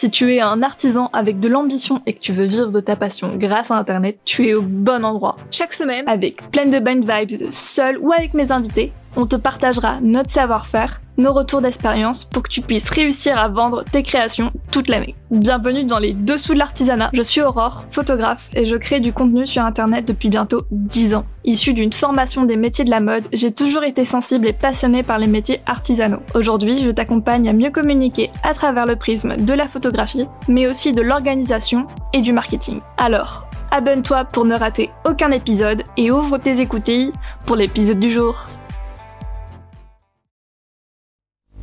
Si tu es un artisan avec de l'ambition et que tu veux vivre de ta passion grâce à Internet, tu es au bon endroit. Chaque semaine, avec Pleine de Bonnes Vibes, seul ou avec mes invités, on te partagera notre savoir-faire, nos retours d'expérience pour que tu puisses réussir à vendre tes créations toute l'année. Bienvenue dans les dessous de l'artisanat. Je suis Aurore, photographe, et je crée du contenu sur Internet depuis bientôt 10 ans. Issue d'une formation des métiers de la mode, j'ai toujours été sensible et passionnée par les métiers artisanaux. Aujourd'hui, je t'accompagne à mieux communiquer à travers le prisme de la photographie, mais aussi de l'organisation et du marketing. Alors, abonne-toi pour ne rater aucun épisode et ouvre tes écoutilles pour l'épisode du jour.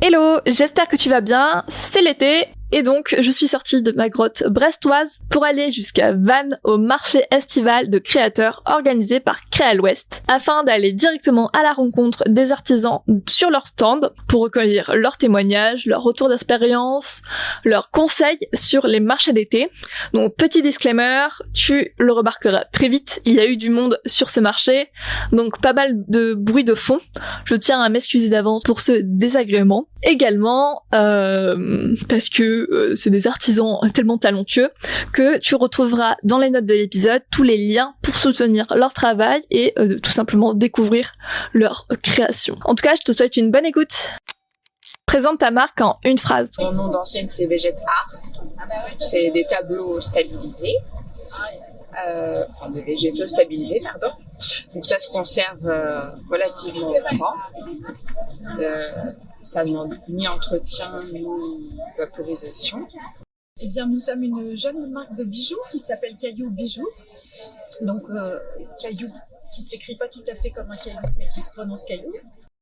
Hello, j'espère que tu vas bien, c'est l'été et donc je suis sortie de ma grotte brestoise pour aller jusqu'à Vannes au marché estival de créateurs organisé par Créal Ouest afin d'aller directement à la rencontre des artisans sur leur stand pour recueillir leurs témoignages, leurs retours d'expérience, leurs conseils sur les marchés d'été. Donc petit disclaimer, tu le remarqueras très vite, il y a eu du monde sur ce marché, donc pas mal de bruit de fond. Je tiens à m'excuser d'avance pour ce désagrément. Également parce que c'est des artisans tellement talentueux que tu retrouveras dans les notes de l'épisode tous les liens pour soutenir leur travail et tout simplement découvrir leur création. En tout cas, je te souhaite une bonne écoute. Présente ta marque en une phrase. Mon nom d'enseigne, c'est Veget Art. C'est des tableaux stabilisés. De végétaux stabilisés, pardon. Donc ça se conserve relativement longtemps. Ça ne demande ni entretien ni vaporisation. Eh bien, nous sommes une jeune marque de bijoux qui s'appelle Caillou Bijoux. Donc Caillou qui s'écrit pas tout à fait comme un caillou, mais qui se prononce Caillou.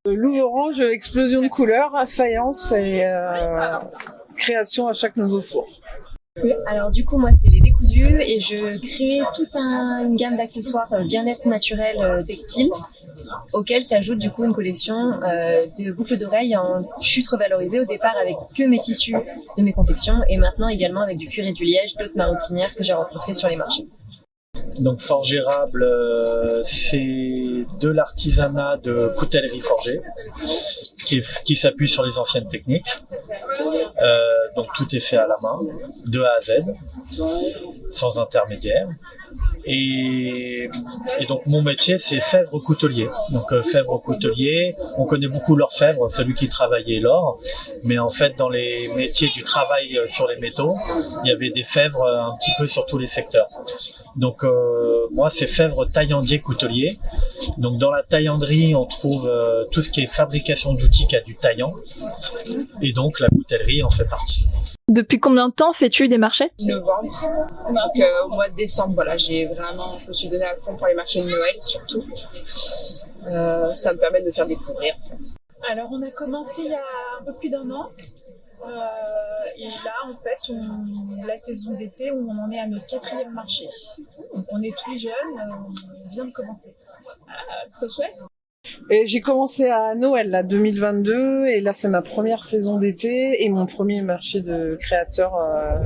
Louve orange, explosion de couleurs, faïence et création à chaque nouveau four. Alors du coup moi c'est les décousus et je crée toute une gamme d'accessoires bien-être naturel textile auquel s'ajoute du coup une collection de boucles d'oreilles en chute revalorisée au départ avec que mes tissus de mes confections et maintenant également avec du cuir et du liège d'autres maroquinières que j'ai rencontrées sur les marchés. Donc Forge Érable, c'est de l'artisanat de coutellerie forgée qui s'appuie sur les anciennes techniques. Donc tout est fait à la main, de A à Z, sans intermédiaire. Et donc mon métier c'est fèvre coutelier. Donc fèvre coutelier, on connaît beaucoup l'orfèvre, celui qui travaillait l'or, mais en fait dans les métiers du travail sur les métaux, il y avait des fèvres un petit peu sur tous les secteurs. Donc moi c'est fèvre taillandier coutelier. Donc dans la taillanderie on trouve tout ce qui est fabrication d'outils qui a du taillant, et donc la coutellerie en fait partie. Depuis combien de temps fais-tu des marchés ? Novembre. Donc au mois de décembre, voilà, je me suis donné à fond pour les marchés de Noël surtout. Ça me permet de faire découvrir en fait. Alors on a commencé il y a un peu plus d'1 an. Et là en fait la saison d'été où on en est à notre 4e marché. Donc on est tout jeune, on vient de commencer. Trop chouette. Et j'ai commencé à Noël, là, 2022, et là c'est ma première saison d'été et mon premier marché de créateurs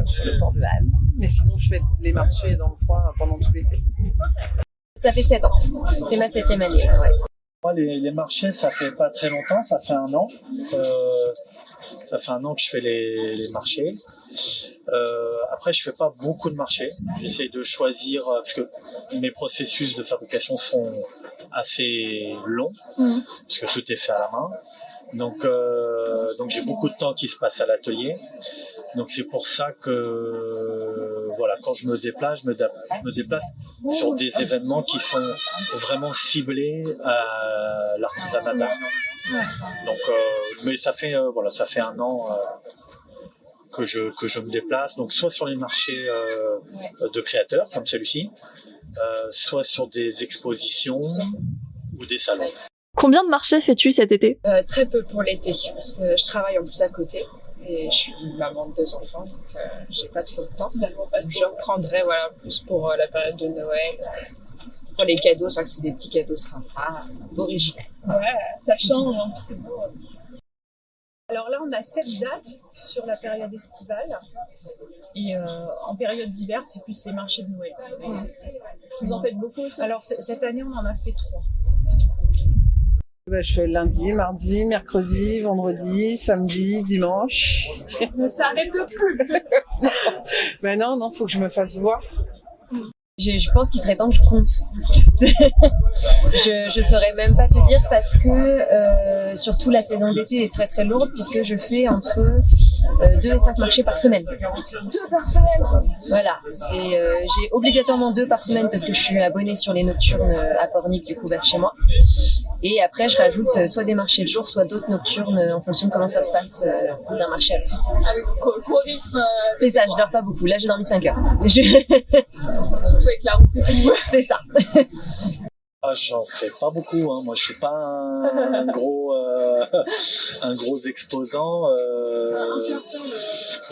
sur le port de Vannes. Mais sinon je fais les marchés dans le coin pendant tout l'été. Ça fait 7 ans, c'est ma 7e année. Ouais. Moi les marchés ça fait pas très longtemps, ça fait 1 an. Ça fait 1 an que je fais les marchés. Après, je fais pas beaucoup de marchés. J'essaie de choisir parce que mes processus de fabrication sont assez longs, parce que tout est fait à la main. Donc j'ai beaucoup de temps qui se passe à l'atelier. Donc c'est pour ça que voilà, quand je me déplace, je me déplace sur des événements qui sont vraiment ciblés à l'artisanat d'art. Donc mais ça fait 1 an que je me déplace, donc soit sur les marchés de créateurs comme celui-ci, soit sur des expositions ou des salons. Combien de marchés fais-tu cet été ? Très peu pour l'été, parce que je travaille en plus à côté et je suis maman de 2 enfants, donc j'ai pas trop de temps. Je reprendrai plus pour la période de Noël, pour les cadeaux, c'est vrai que c'est des petits cadeaux sympas, originaux. Ouais, ça change, hein, c'est beau. Alors là, on a 7 dates sur la période estivale et en période d'hiver, c'est plus les marchés de Noël. Vous en faites beaucoup aussi ? Alors cette année, on en a fait 3. Je fais lundi, mardi, mercredi, vendredi, samedi, dimanche. Ne s'arrête plus. Ben non, faut que je me fasse voir. Je pense qu'il serait temps que je compte. Je saurais même pas te dire parce que surtout la saison d'été est très très lourde puisque je fais entre 2 et 5 marchés par semaine. 2 par semaine. Voilà, j'ai obligatoirement 2 par semaine parce que je suis abonnée sur les nocturnes à Pornic du coup vers chez moi. Et après je rajoute soit des marchés de jour, soit d'autres nocturnes en fonction de comment ça se passe d'un marché à l'autre. Avec gros rythme. C'est ça, je dors pas beaucoup. Là j'ai dormi 5 heures. Surtout avec la route et tout. C'est ça. Ah, j'en fais pas beaucoup, hein. Moi je suis pas un gros exposant.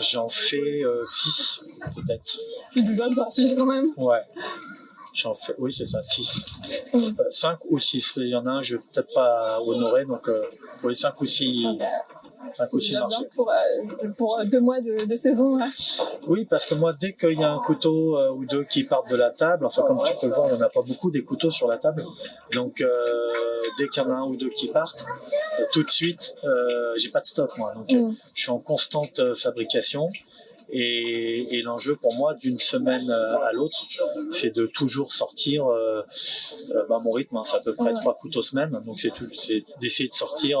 J'en fais 6 peut-être. Tu du bonne en Suisse quand même. Ouais. J'en fais, oui c'est ça, 6. 5 ou 6. Il y en a un, je vais peut-être pas honorer, donc oui 5 ou 6. Marchés. Pour 2 mois de saison. Ouais. Oui, parce que moi, dès qu'il y a un couteau ou 2 qui partent de la table, enfin comme tu peux le voir, on n'en a pas beaucoup des couteaux sur la table. Donc dès qu'il y en a un ou 2 qui partent, tout de suite, j'ai pas de stock moi. Donc je suis en constante fabrication. Et l'enjeu pour moi d'une semaine à l'autre, c'est de toujours sortir mon rythme, hein, c'est à peu près 3 couteaux semaine, donc c'est d'essayer de sortir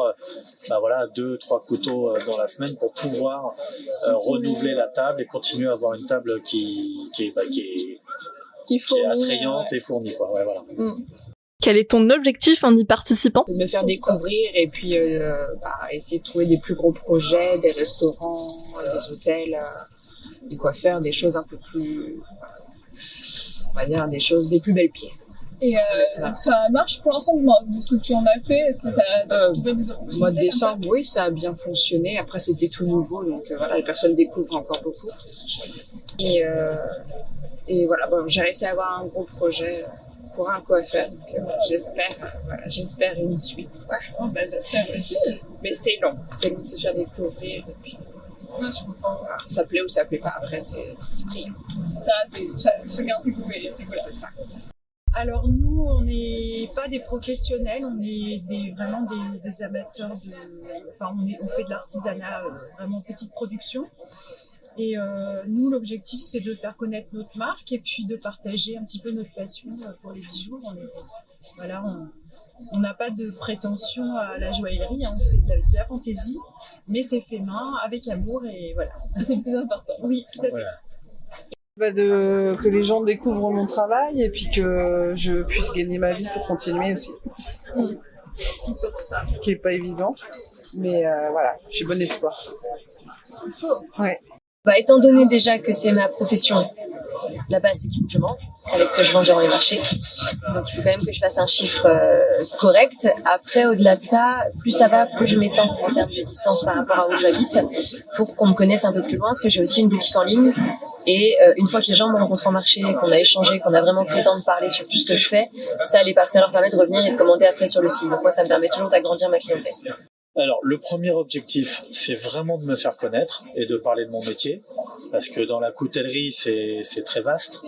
2-3 couteaux dans la semaine pour pouvoir renouveler la table et continuer à avoir une table qui est attrayante et fournie quoi. Ouais, voilà. Quel est ton objectif en y participant? De me faire découvrir et puis essayer de trouver des plus gros projets, des restaurants, des hôtels, des coiffeurs, des choses un peu plus, on va dire, des plus belles pièces. Et ça marche pour l'instant de ce que tu en as fait? Est-ce que ça a trouvé des opportunités? Mois de décembre, oui, ça a bien fonctionné. Après, c'était tout nouveau, donc les personnes découvrent encore beaucoup. Et voilà, j'ai réussi à avoir un gros projet pour un coiffeur, donc j'espère une suite. Ouais. J'espère aussi. Mais c'est long de se faire découvrir. Et puis, je comprends. Ça plaît ou ça plaît pas, après c'est pris. Ça, chacun ses goûts et ses couleurs. C'est ça. Alors nous, on n'est pas des professionnels, on est vraiment des amateurs on fait de l'artisanat, vraiment petite production. Et nous, l'objectif, c'est de faire connaître notre marque et puis de partager un petit peu notre passion pour les bijoux. On n'a pas de prétention à la joaillerie, hein, on fait de la fantaisie, mais c'est fait main, avec amour et voilà. C'est le plus important. Oui, tout à fait. Voilà. Que les gens découvrent mon travail et puis que je puisse gagner ma vie pour continuer aussi. Surtout ça. Ce qui n'est pas évident, mais voilà, j'ai bon espoir. C'est chaud. Ouais. Étant donné déjà que c'est ma profession, la base c'est qu'il faut que je mange, avec ce que je vends durant les marchés. Donc il faut quand même que je fasse un chiffre correct. Après, au-delà de ça, plus ça va, plus je m'étends en termes de distance par rapport à où j'habite, pour qu'on me connaisse un peu plus loin, parce que j'ai aussi une boutique en ligne. Et une fois que les gens me rencontrent en marché, qu'on a échangé, qu'on a vraiment pris le temps de parler sur tout ce que je fais, ça leur permet de revenir et de commander après sur le site. Donc moi, ça me permet toujours d'agrandir ma clientèle. Alors, le premier objectif, c'est vraiment de me faire connaître et de parler de mon métier, parce que dans la coutellerie, c'est très vaste.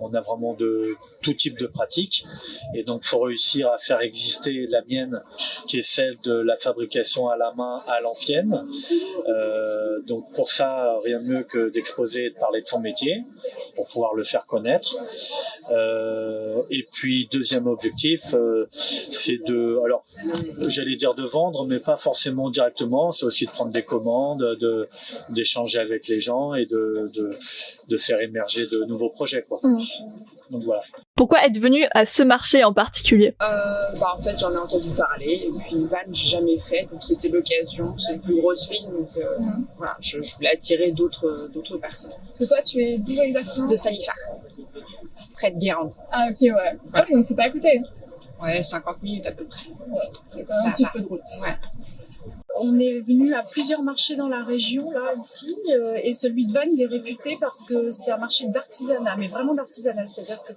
On a vraiment de tout type de pratiques, et donc faut réussir à faire exister la mienne, qui est celle de la fabrication à la main à l'ancienne. Donc pour ça, rien de mieux que d'exposer et de parler de son métier, pour pouvoir le faire connaître. Et puis deuxième objectif, c'est j'allais dire de vendre, mais pas forcément directement. C'est aussi de prendre des commandes, d'échanger avec les gens et de faire émerger de nouveaux projets, quoi. Donc voilà. Pourquoi être venu à ce marché en particulier? En fait, j'en ai entendu parler, et puis Vannes, j'ai jamais fait, donc c'était l'occasion. C'est une plus grosse ville, donc voilà, je voulais attirer d'autres personnes. Parce que toi, tu es d'où exactement? De Salifar, près de Guérande. Ah ok, ouais. Ah, donc c'est pas à côté. Ouais, 50 minutes à peu près. Ouais, il y a quand même un petit peu de route. Ouais. On est venu à plusieurs marchés dans la région, là, ici, et celui de Vannes, il est réputé parce que c'est un marché d'artisanat, mais vraiment d'artisanat, c'est-à-dire qu'il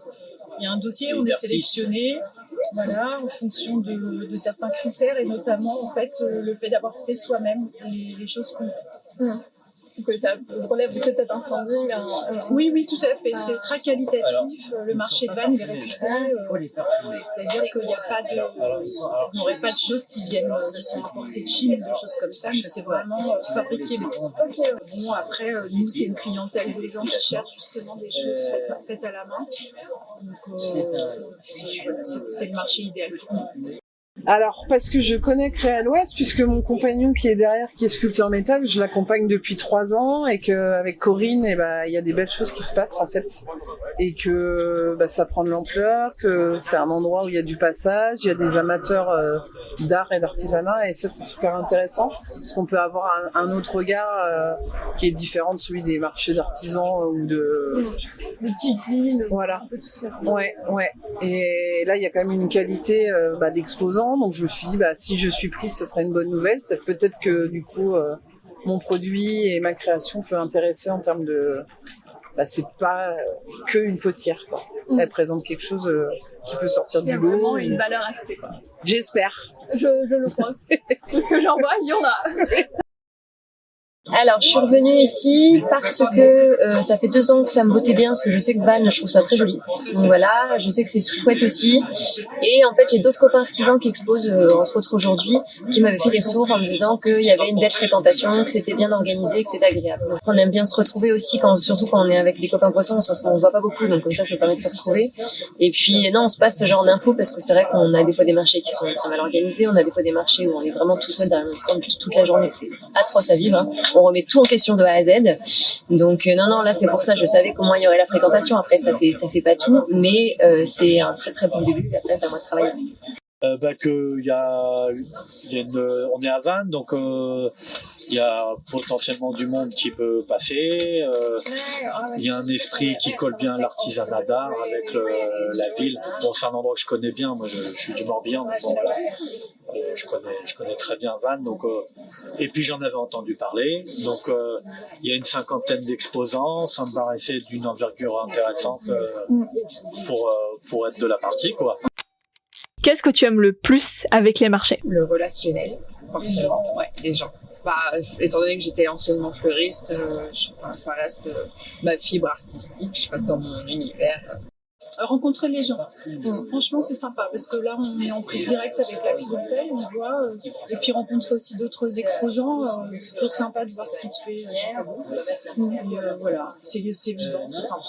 y a un dossier, on est sélectionné, voilà, en fonction de certains critères, et notamment, en fait, le fait d'avoir fait soi-même les choses qu'on... que ça relève aussi peut-être un standing. Oui, tout à fait. C'est très qualitatif. Le marché de Vannes il est réputé. C'est-à-dire qu'il n'y a pas on n'aurait pas de choses qui sont importées de Chine, des choses comme ça, mais c'est vraiment fabriqué. Bon, après, nous, c'est une clientèle de gens qui cherchent justement des choses faites à la main. Donc, c'est le marché idéal pour nous. Alors, parce que je connais Créa l'Ouest, puisque mon compagnon qui est derrière, qui est sculpteur métal, je l'accompagne depuis 3 ans, et qu'avec Corinne, il y a des belles choses qui se passent, en fait. Et que ça prend de l'ampleur, que c'est un endroit où il y a du passage, il y a des amateurs d'art et d'artisanat, et ça, c'est super intéressant, parce qu'on peut avoir un autre regard qui est différent de celui des marchés d'artisans ou de... Le tipi, voilà. un peu tout ça. Ouais. Et là, il y a quand même une qualité d'exposants. Donc je me suis dit, si je suis prise, ce serait une bonne nouvelle. C'est peut-être que du coup, mon produit et ma création peut intéresser en termes de... c'est pas que une potière, quoi. Elle présente quelque chose qui peut sortir du lot. Il y a vraiment une valeur ajoutée, quoi. J'espère. Je le pense. Parce que j'en vois, il y en a. Alors, je suis revenue ici parce que ça fait 2 ans que ça me bottait bien, parce que je sais que Vannes, je trouve ça très joli. Donc voilà, je sais que c'est chouette aussi. Et en fait, j'ai d'autres copains artisans qui exposent, entre autres aujourd'hui, qui m'avaient fait des retours en me disant qu'il y avait une belle fréquentation, que c'était bien organisé, que c'était agréable. Donc, on aime bien se retrouver aussi, surtout quand on est avec des copains bretons, on se voit pas beaucoup, donc comme ça permet de se retrouver. Et puis, non, on se passe ce genre d'infos parce que c'est vrai qu'on a des fois des marchés qui sont très mal organisés, on a des fois des marchés où on est vraiment tout seul derrière un stand toute la journée, c'est atroce à vivre, hein. On remet tout en question de A à Z. Donc non, là c'est pour ça, je savais comment il y aurait la fréquentation. Après ça fait pas tout, mais c'est un très très bon début. Après c'est à moi de travailler. On est à Vannes, donc il y a potentiellement du monde qui peut passer. Il y a un esprit qui colle bien à l'artisanat d'art avec la ville. Bon, c'est un endroit que je connais bien. Moi, je suis du Morbihan, donc bon, voilà. Je connais très bien Vannes, donc et puis j'en avais entendu parler. Donc il y a une 50aine d'exposants. Ça me paraissait d'une envergure intéressante pour être de la partie, quoi. Qu'est-ce que tu aimes le plus avec les marchés? Le relationnel, forcément, les gens. Étant donné que j'étais anciennement fleuriste, ça reste ma fibre artistique, je reste dans mon univers. Rencontrer les gens. Franchement, c'est sympa parce que là, on est en prise directe avec la clientèle, on voit, et puis rencontrer aussi d'autres exposants, c'est toujours sympa de voir ce qui se fait. Et voilà, c'est vivant, c'est sympa.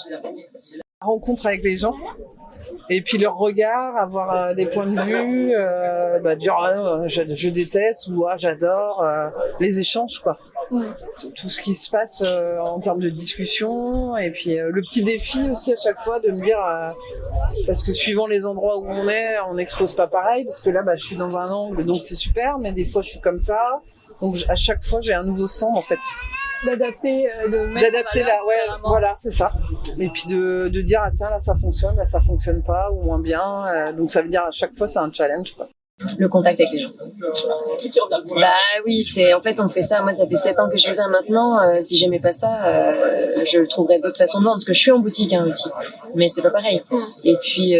Rencontre avec les gens. Et puis leur regard, avoir des points de vue, dire je déteste ou j'adore, les échanges, quoi. Tout ce qui se passe en termes de discussion, et puis le petit défi aussi à chaque fois de me dire, parce que suivant les endroits où on n'expose pas pareil, parce que là je suis dans un angle, donc c'est super, mais des fois je suis comme ça, donc à chaque fois j'ai un nouveau stand en fait. D'adapter là, voilà, c'est ça. Et puis de dire tiens, là ça fonctionne pas ou moins bien, donc ça veut dire à chaque fois c'est un challenge, quoi. Le contact avec les gens. Oui, en fait on fait ça. Moi ça fait 7 ans que je fais ça maintenant. Si j'aimais pas ça, je trouverais d'autres façons de vendre, parce que je suis en boutique aussi, mais c'est pas pareil. Et puis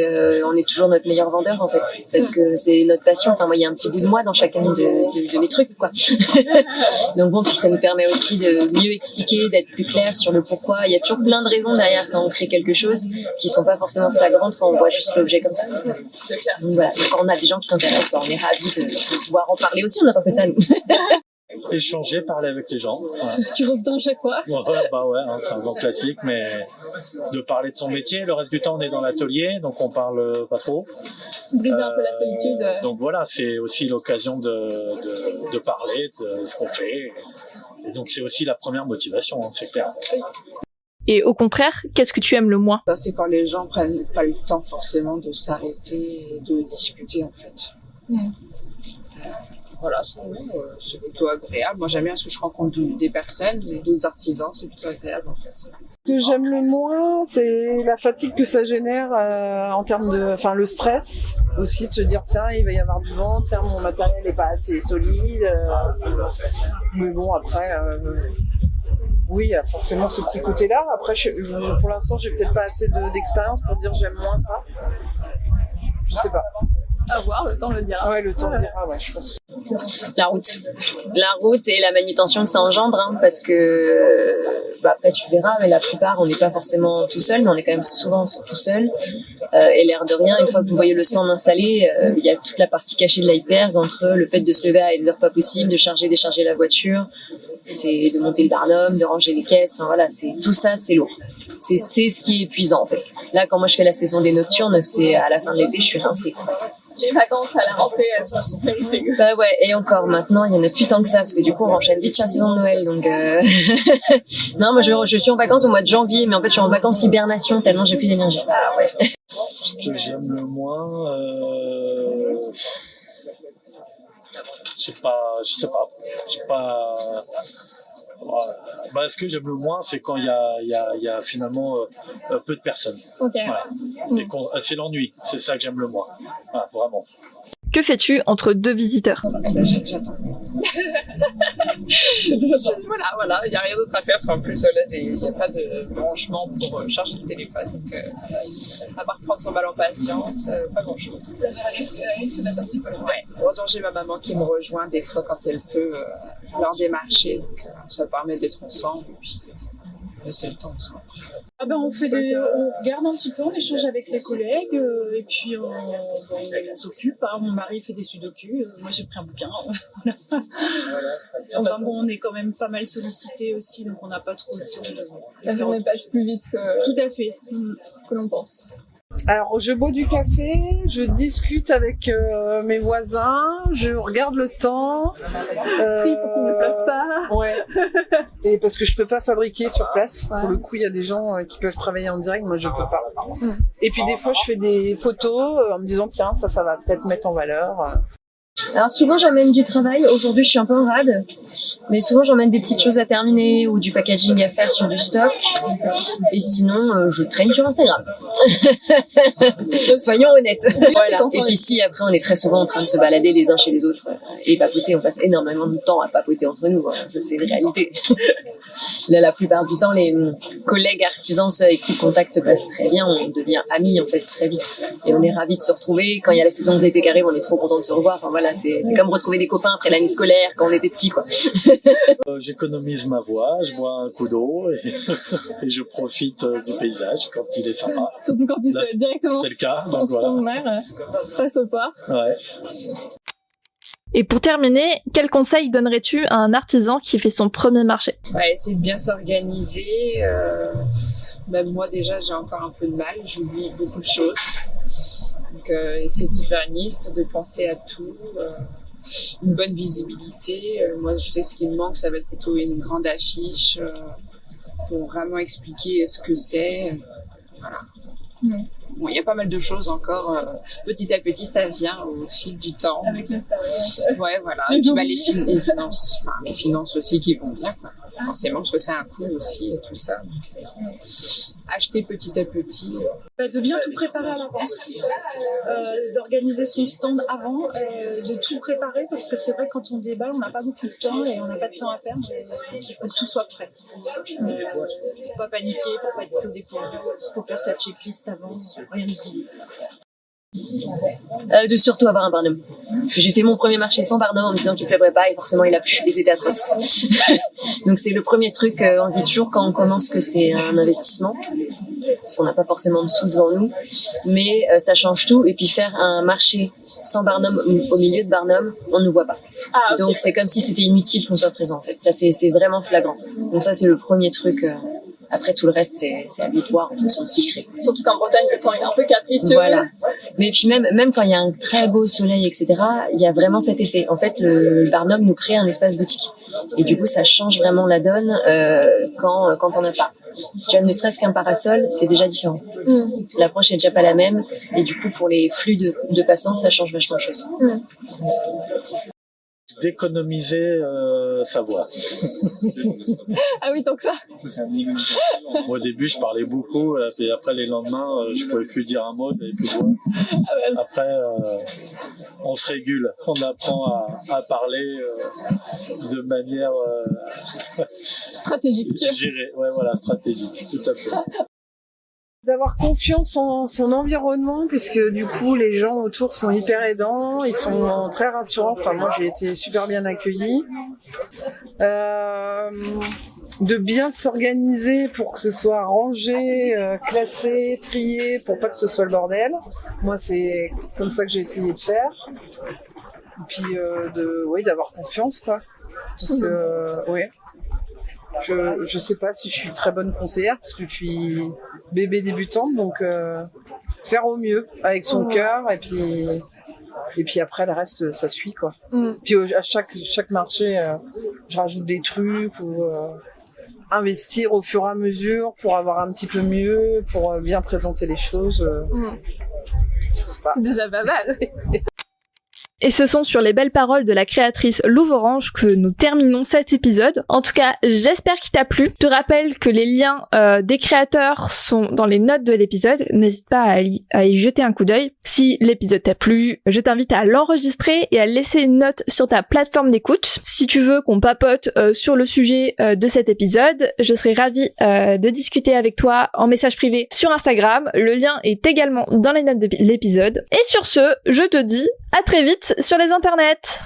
on est toujours notre meilleur vendeur en fait, parce que c'est notre passion. Enfin moi il y a un petit bout de moi dans chacun de mes trucs, quoi. Donc bon, puis ça nous permet aussi de mieux expliquer, d'être plus clair sur le pourquoi. Il y a toujours plein de raisons derrière quand on crée quelque chose qui sont pas forcément flagrantes quand on voit juste l'objet comme ça. Donc voilà, quand on a des gens qui s'intéressent, on est ravis de pouvoir en parler aussi, on n'attend que ça, nous. Échanger, parler avec les gens. Ouais. C'est ce qui revient chaque fois. C'est un grand classique, mais de parler de son métier. Le reste du temps, on est dans l'atelier, donc on parle pas trop. Briser un peu la solitude. Donc voilà, c'est aussi l'occasion de parler de ce qu'on fait. Et donc c'est aussi la première motivation, c'est clair. Et au contraire, qu'est-ce que tu aimes le moins? Ça, c'est quand les gens prennent pas le temps forcément de s'arrêter et de discuter, en fait. Voilà, c'est plutôt agréable. Moi, j'aime bien parce que je rencontre des personnes, d'autres artisans, c'est plutôt agréable, en fait. Ce que j'aime le moins, c'est la fatigue que ça génère en termes le stress aussi, de se dire tiens, il va y avoir du vent, tiens, mon matériel n'est pas assez solide. Mais bon, après, oui, il y a forcément ce petit côté-là. Après, pour l'instant, j'ai peut-être pas assez d'expérience pour dire j'aime moins ça. Je sais pas. À voir, le temps le dira. Ouais, le temps le dira, ouais, je pense. La route et la manutention que ça engendre, hein, parce que après tu verras, mais la plupart on n'est pas forcément tout seul, mais on est quand même souvent tout seul. Et l'air de rien, une fois que vous voyez le stand installé, il y a toute la partie cachée de l'iceberg entre le fait de se lever à une heure pas possible, de charger, décharger la voiture, c'est de monter le barnum, de ranger les caisses, enfin, voilà, c'est tout ça, c'est lourd. C'est ce qui est épuisant en fait. Là, quand moi je fais la saison des nocturnes, c'est à la fin de l'été, je suis rincée. Les vacances à la rentrée, elles sont méritées. Bah ouais, et encore maintenant, il y en a plus tant que ça, parce que du coup, on enchaîne vite sur la saison de Noël, donc non, moi je suis en vacances au mois de janvier, mais en fait, je suis en vacances hibernation tellement j'ai plus d'énergie. Ah ouais. Ce que j'aime le moins, je sais pas. Bah, ce que j'aime le moins, c'est quand il y a finalement peu de personnes. Ok. Voilà. Et c'est l'ennui, c'est ça que j'aime le moins. Voilà, vraiment. Que fais-tu entre deux visiteurs? J'attends. Voilà, il n'y a rien d'autre à faire parce qu'en plus là, il n'y a pas de branchement pour charger le téléphone. Donc, à part prendre son mal en patience, pas grand-chose. Ouais. Heureusement, j'ai ma maman qui me rejoint des fois quand elle peut lors des marchés. Donc, ça permet d'être ensemble et puis c'est le temps ensemble. Ah ben on regarde un petit peu, on échange avec les collègues et puis on s'occupe. Hein. Mon mari fait des sudoku, moi j'ai pris un bouquin. Enfin bon, on est quand même pas mal sollicité aussi, donc on n'a pas trop le temps de La journée passe plus vite Tout à fait. que l'on pense. Alors, je bois du café, je discute avec mes voisins, je regarde le temps. Prie pour qu'on ne pleuve pas. Ouais. Et parce que je peux pas fabriquer sur place. Ouais. Pour le coup, il y a des gens qui peuvent travailler en direct, moi je peux pas. Et puis des fois, je fais des photos en me disant tiens, ça va peut-être mettre en valeur. Alors souvent j'emmène du travail, aujourd'hui je suis un peu en rade, mais souvent j'emmène des petites choses à terminer ou du packaging à faire sur du stock, et sinon je traîne sur Instagram. Soyons honnêtes. Voilà. Et puis si après on est très souvent en train de se balader les uns chez les autres et papoter, on passe énormément de temps à papoter entre nous, voilà. Ça c'est une réalité. Là, la plupart du temps les collègues artisans ceux avec qui le contact passe très bien, on devient amis en fait très vite et on est ravis de se retrouver. Quand il y a la saison d'été qui arrive, on est trop content de se revoir. Enfin, voilà, c'est comme retrouver des copains après l'année scolaire quand on était petits, quoi. J'économise ma voix, je bois un coup d'eau et je profite du paysage quand il est sympa. Surtout qu'en plus, Là, directement c'est le cas, en donc voilà. front de mer, face au port. Ouais. Et pour terminer, quel conseil donnerais-tu à un artisan qui fait son premier marché? Ouais, essayer de bien s'organiser. Même moi déjà, j'ai encore un peu de mal, j'oublie beaucoup de choses. Donc essayer de se faire une liste, de penser à tout, une bonne visibilité. Moi, je sais que ce qui me manque, ça va être plutôt une grande affiche pour vraiment expliquer ce que c'est. Voilà. Bon, il y a pas mal de choses encore. Petit à petit, ça vient au fil du temps. Avec l'expérience. Ouais, voilà. Et puis, les finances aussi qui vont bien, quoi. Forcément, parce que c'est un coût aussi et tout ça. Donc, acheter petit à petit. De bien tout préparer à l'avance, d'organiser son stand avant, de tout préparer parce que c'est vrai que quand on déballe, on n'a pas beaucoup de temps et on n'a pas de temps à perdre. Donc il faut que tout soit prêt. Pour pas paniquer, pour pas être pris au dépourvu. Il faut faire sa checklist avant, rien n'oublier. De surtout avoir un barnum. Parce que j'ai fait mon premier marché sans barnum en me disant qu'il pleurait pas et forcément il a plu et c'était atroce. Donc c'est le premier truc, on se dit toujours quand on commence que c'est un investissement parce qu'on n'a pas forcément de sous devant nous, mais ça change tout. Et puis faire un marché sans barnum au milieu de barnum, on ne nous voit pas. Ah, okay. Donc c'est comme si c'était inutile qu'on soit présent en fait. C'est vraiment flagrant. Donc ça c'est le premier truc. Après, tout le reste, c'est à lui de voir en fonction de ce qu'il crée. Surtout qu'en Bretagne, le temps est un peu capricieux. Voilà. Mais puis même quand il y a un très beau soleil, etc., il y a vraiment cet effet. En fait, le barnum nous crée un espace boutique. Et du coup, ça change vraiment la donne quand on n'a pas. Tu vois, ne serait-ce qu'un parasol, c'est déjà différent. L'approche est déjà pas la même. Et du coup, pour les flux de passants, ça change vachement de choses. D'économiser sa voix. Ah oui, tant que ça. Moi, au début, je parlais beaucoup, et après les lendemains, je pouvais plus dire un mot, j'avais plus de voix. Après, on se régule, on apprend à parler de manière stratégique. Gérée, ouais, voilà, stratégique, tout à fait. D'avoir confiance en son environnement, puisque du coup les gens autour sont hyper aidants, ils sont très rassurants. Enfin moi j'ai été super bien accueillie. De bien s'organiser pour que ce soit rangé, classé, trié, pour pas que ce soit le bordel. Moi c'est comme ça que j'ai essayé de faire. Et puis d'avoir confiance quoi. Parce que je sais pas si je suis très bonne conseillère parce que je suis bébé débutante, donc faire au mieux avec son cœur et puis après le reste ça suit quoi. Puis à chaque marché je rajoute des trucs ou investir au fur et à mesure pour avoir un petit peu mieux, pour bien présenter les choses. Je sais pas. C'est déjà pas mal. Et ce sont sur les belles paroles de la créatrice Louve Orange que nous terminons cet épisode. En tout cas, j'espère qu'il t'a plu. Je te rappelle que les liens des créateurs sont dans les notes de l'épisode. N'hésite pas à y jeter un coup d'œil. Si l'épisode t'a plu, je t'invite à l'enregistrer et à laisser une note sur ta plateforme d'écoute. Si tu veux qu'on papote sur le sujet de cet épisode, je serai ravie de discuter avec toi en message privé sur Instagram. Le lien est également dans les notes de l'épisode. Et sur ce, je te dis à très vite sur les internets.